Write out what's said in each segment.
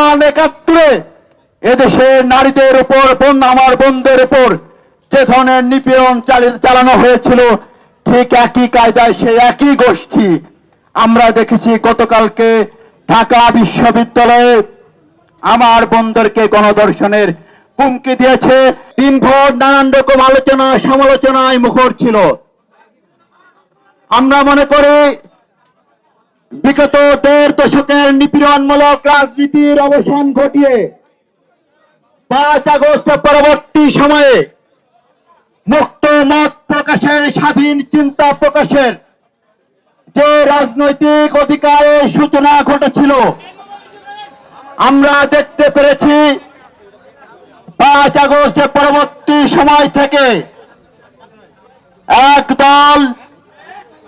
মহান একাত্তরে এদেশের নারীদের উপর আমার বোনদের উপর যে ধরনের নিপীড়ন চালানো হয়েছিল, ঠিক একই কায়দায় সেই একই গোষ্ঠী আমরা দেখেছি গতকালকে ঢাকা বিশ্ববিদ্যালয়ে আমার বোনদেরকে গণধর্ষণের হুমকি দিয়েছে। দিনভর নানান রকম আলোচনা সমালোচনায় মুখর ছিল। আমরা মনে করি বিগত 1.5 দশকের নিপীড়নমূলক রাজনীতির অবসান ঘটিয়ে 5 আগস্ট পরবর্তী সময়ে মুক্ত মত প্রকাশের, স্বাধীন চিন্তা প্রকাশের যে রাজনৈতিক অধিকারের সূচনা ঘটেছিল, আমরা দেখতে পেরেছি 5 আগস্ট পরবর্তী সময় থেকে একদল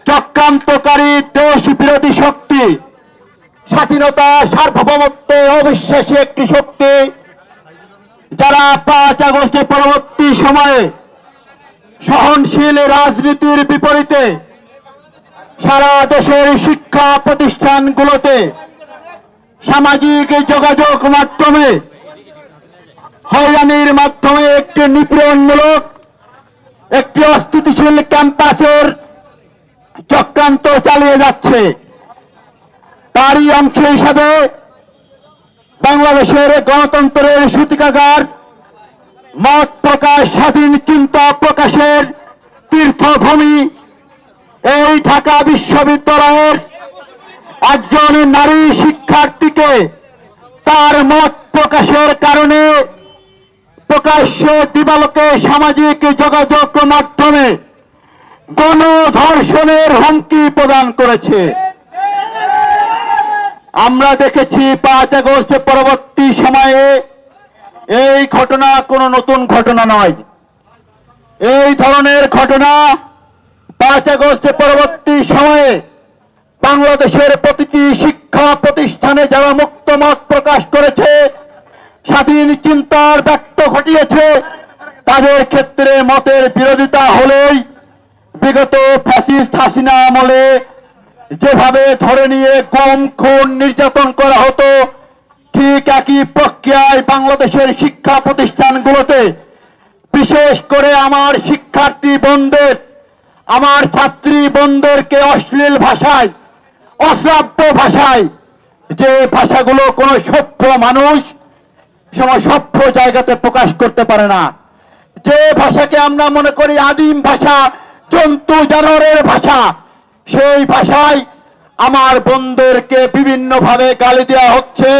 চক্রান্তকারী দেশ বিরোধী শক্তি, স্বাধীনতা সার্বভৌমত্বে অবিশ্বাসী একটি শক্তি, যারা 5 আগস্টের পরবর্তী সময়ে সহনশীল রাজনীতির বিপরীতে সারা দেশের শিক্ষা প্রতিষ্ঠানগুলোতে, সামাজিক যোগাযোগ মাধ্যমে হয়রানির মাধ্যমে একটি নিপীড়নমূলক একটি অস্থিতিশীল ক্যাম্পাসের চক্রান্ত চালিয়ে যাচ্ছে। তারই অংশ হিসাবে বাংলাদেশের গণতন্ত্রের সূতিকাগার, মত প্রকাশ, স্বাধীন চিন্তা প্রকাশের তীর্থভূমি এই ঢাকা বিশ্ববিদ্যালয়ের একজন নারী শিক্ষার্থীকে তার মত প্রকাশের কারণে প্রকাশ্যে দিবালোকে সামাজিক যোগাযোগ মাধ্যমে গণধর্ষণের হুমকি প্রদান করেছে। আমরা দেখেছি 5 আগস্ট পরবর্তী সময়ে এই ঘটনা কোনো নতুন ঘটনা নয়। এই ধরনের ঘটনা 5 আগস্ট পরবর্তী সময়ে বাংলাদেশের প্রতিটি শিক্ষা প্রতিষ্ঠানে যারা মুক্ত মত প্রকাশ করেছে, স্বাধীন চিন্তার ব্যক্ত ঘটিয়েছে, তাদের ক্ষেত্রে মতের বিরোধিতা হলেই বিগত ফ্যাসিস্ট হাসিনা আমলে যেভাবে ধরে নিয়ে গুম, খুন, নির্যাতন করা হতো, ঠিক একই প্রক্রিয়ায় বাংলাদেশের শিক্ষা প্রতিষ্ঠানগুলোতে, বিশেষ করে আমার শিক্ষার্থী বোনদের, আমার ছাত্রী বোনদেরকে অশ্লীল ভাষায়, অশ্রাব্য ভাষায়, যে ভাষাগুলো কোনো সভ্য মানুষ সভ্য জায়গাতে প্রকাশ করতে পারে না, যে ভাষাকে আমরা মনে করি আদিম ভাষা, জন্তু জানোয়ারের ভাষা, সেই ভাষায় আমার বোনদেরকে বিভিন্নভাবে গালি দেওয়া হচ্ছে।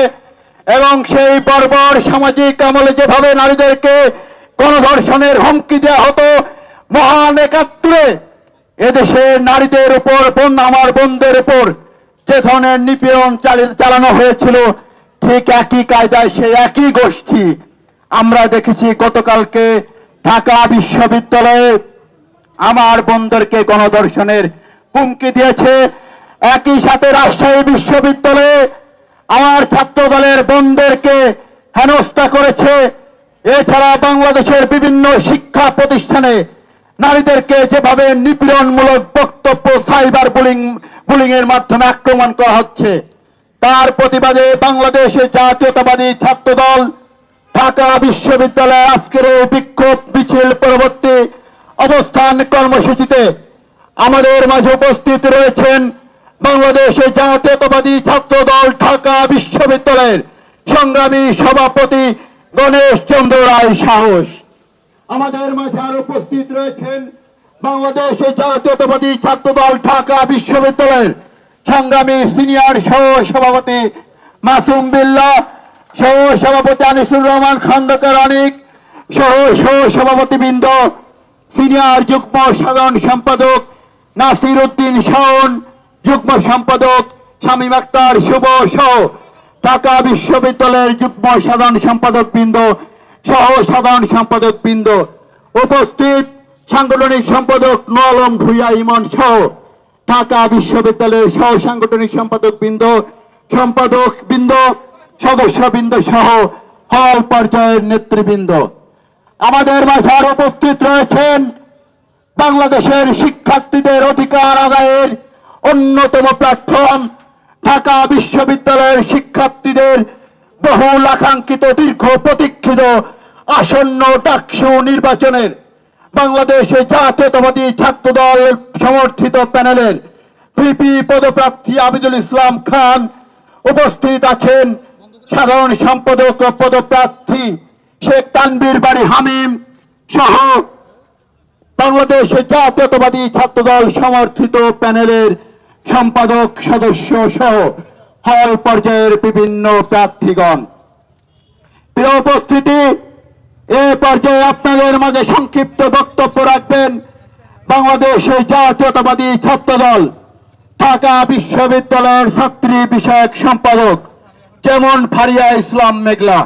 এবং সেই বর্বর সামাজিক আমলে যেভাবে নারীদেরকে গণধর্ষণের হুমকি দেওয়া হতো, মহান একাত্তরে এদেশের নারীদের উপর, আমার বোনদের উপর যে ধরনের নিপীড়ন চালানো হয়েছিল, ঠিক একই কায়দায় সেই একই গোষ্ঠী আমরা দেখেছি গতকালকে ঢাকা বিশ্ববিদ্যালয়ে আমার বোনদেরকে গণধর্ষণের হুমকি দিয়েছে। একই সাথে রাজশাহী বিশ্ববিদ্যালয়ে আমার ছাত্র দলের বোনদেরকে হেনস্থা করেছে। এছাড়া বাংলাদেশের বিভিন্ন শিক্ষা প্রতিষ্ঠানে নারীদেরকে যেভাবে নিপীড়নমূলক বক্তব্য, সাইবার বুলিং এর মাধ্যমে আক্রমণ করা হচ্ছে, তার প্রতিবাদে বাংলাদেশের জাতীয়তাবাদী ছাত্র দল ঢাকা বিশ্ববিদ্যালয়ে আজকের বিক্ষোভ মিছিল পরবর্তী অবস্থান কর্মসূচিতে আমাদের মাঝে উপস্থিত রয়েছেন বাংলাদেশের জাতীয়তাবাদী ছাত্র দল ঢাকা বিশ্ববিদ্যালয়ের সংগ্রামী সভাপতি গণেশ চন্দ্র রায় সাহস। আমাদের মাঝে আর উপস্থিত রয়েছেন বাংলাদেশের জাতীয়তাবাদী ছাত্র দল ঢাকা বিশ্ববিদ্যালয়ের সংগ্রামী সিনিয়র সহ সভাপতি মাসুম বিল্লাহ, সহ সভাপতি আনিসুর রহমান খন্দকার অনিক, সহ সভাপতিবৃন্দ, সিনিয়র যুগ্ম সাধারণ সম্পাদক নাসির উদ্দিন শাওন, যুগ্ম সম্পাদক শামীম আক্তার শুভ সহ ঢাকা বিশ্ববিদ্যালয়ের যুগ্ম সাধারণ সম্পাদক বৃন্দ সহ সাধারণ সম্পাদক বৃন্দ, উপস্থিত সাংগঠনিক সম্পাদক নোয়ালম ভুইয়া ইমন সহ ঢাকা বিশ্ববিদ্যালয়ের সহ সাংগঠনিক সম্পাদক বৃন্দ, সদস্যবৃন্দ সহ হল পর্যায়ের নেতৃবৃন্দ। আমাদের মাঝে আর উপস্থিত রয়েছেন বাংলাদেশের শিক্ষার্থীদের অধিকার আদায়ের অন্যতম প্ল্যাটফর্ম ঢাকা বিশ্ববিদ্যালয়ের শিক্ষার্থীদের বহুল আকাঙ্ক্ষিত দীর্ঘ প্রতীক্ষিত আসন্ন ডাকসু নির্বাচনের বাংলাদেশে জাতীয়তাবাদী ছাত্রদল সমর্থিত প্যানেলের ভিপি পদপ্রার্থী আবিদুল ইসলাম খান, উপস্থিত আছেন সাধারণ সম্পাদক পদপ্রার্থী শেখ তানভীর বাড়ি হামিম সহ বাংলাদেশ জাতীয়তাবাদী ছাত্রদল সমর্থিত প্যানেলের সম্পাদক সদস্য সহ হল পর্যায়ের বিভিন্ন প্রার্থীগণ। প্রিয় উপস্থিতি, এ পর্যায়ে আপনাদের মাঝে সংক্ষিপ্ত বক্তব্য রাখবেন বাংলাদেশ জাতীয়তাবাদী ছাত্রদল ঢাকা বিশ্ববিদ্যালয়ের ছাত্রী বিষয়ক সম্পাদক যেমন ফারিয়া ইসলাম মেঘলা।